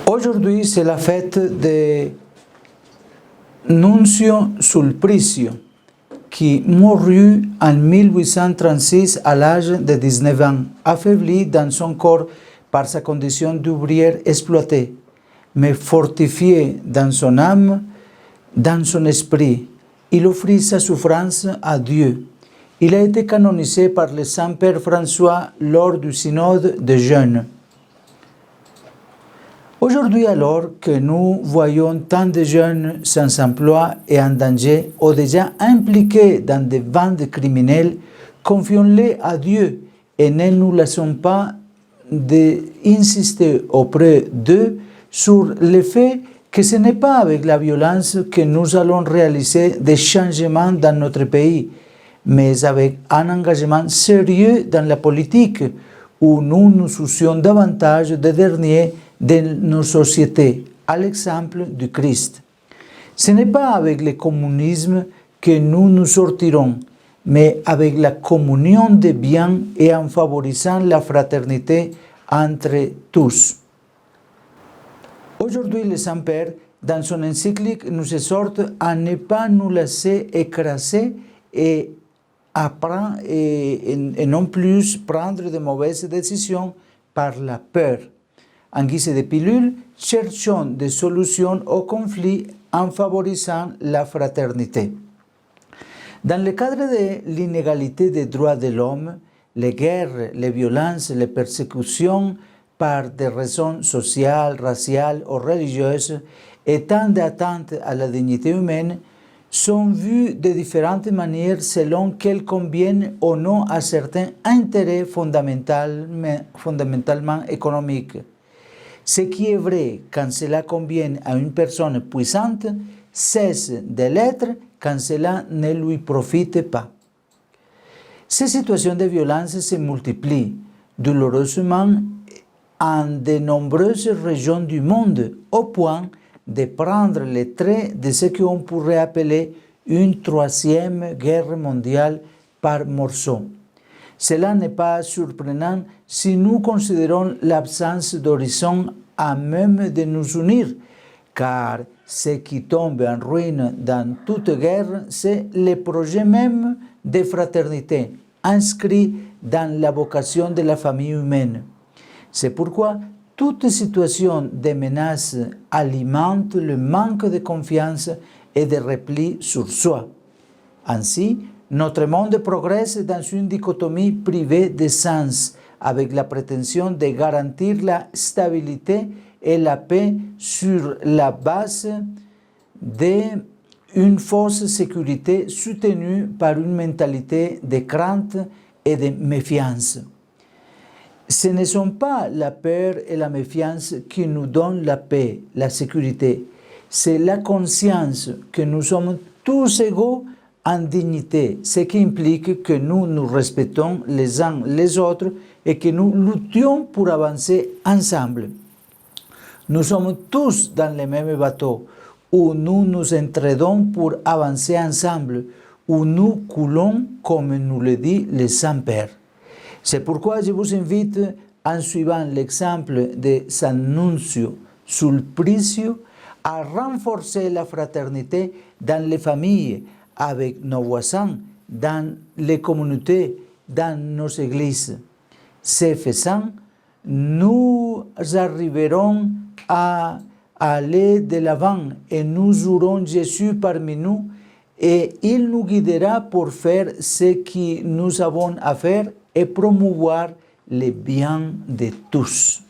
Aujourd'hui, c'est la fête de Nunzio Sulpicio, qui mourut en 1836 à l'âge de 19 ans, affaibli dans son corps par sa condition d'ouvrier exploité, mais fortifié dans son âme, dans son esprit. Il offrit sa souffrance à Dieu. Il a été canonisé par le Saint-Père François lors du synode de Gênes. Aujourd'hui, alors que nous voyons tant de jeunes sans emploi et en danger ou déjà impliqués dans des bandes criminelles, confions-les à Dieu et ne nous laissons pas d'insister auprès d'eux sur le fait que ce n'est pas avec la violence que nous allons réaliser des changements dans notre pays, mais avec un engagement sérieux dans la politique où nous nous soucions davantage des derniers de nos sociétés, à l'exemple du Christ. Ce n'est pas avec le communisme que nous nous sortirons, mais avec la communion des biens et en favorisant la fraternité entre tous. Aujourd'hui, le Saint-Père, dans son encyclique, nous exhorte à ne pas nous laisser écraser et non plus prendre de mauvaises décisions par la peur. En guise de pilule, cherchons des solutions aux conflits en favorisant la fraternité. Dans le cadre de l'inégalité des droits de l'homme, les guerres, les violences, les persécutions par des raisons sociales, raciales ou religieuses et tant d'atteintes à la dignité humaine sont vues de différentes manières selon qu'elles conviennent ou non à certains intérêts fondamentalement économiques. Ce qui est vrai quand cela convient à une personne puissante cesse de l'être quand cela ne lui profite pas. Ces situations de violence se multiplient douloureusement en de nombreuses régions du monde au point de prendre les traits de ce qu'on pourrait appeler une troisième guerre mondiale par morceaux. Cela n'est pas surprenant si nous considérons l'absence d'horizon à même de nous unir, car ce qui tombe en ruine dans toute guerre, c'est le projet même de fraternité, inscrit dans la vocation de la famille humaine. C'est pourquoi toute situation de menace alimente le manque de confiance et de repli sur soi. Ainsi, notre monde progresse dans une dichotomie privée de sens, avec la prétention de garantir la stabilité et la paix sur la base d'une fausse sécurité soutenue par une mentalité de crainte et de méfiance. Ce ne sont pas la peur et la méfiance qui nous donnent la paix, la sécurité. C'est la conscience que nous sommes tous égaux en dignité, ce qui implique que nous nous respectons les uns les autres et que nous luttions pour avancer ensemble. Nous sommes tous dans le même bateau, où nous nous entraidons pour avancer ensemble, où nous coulons, comme nous le dit le Saint-Père. C'est pourquoi je vous invite, en suivant l'exemple de San Nunzio Sulpicio, à renforcer la fraternité dans les familles, avec nos voisins, dans les communautés, dans nos églises. Ce faisant, nous arriverons à aller de l'avant et nous aurons Jésus parmi nous et il nous guidera pour faire ce que nous avons à faire et promouvoir le bien de tous.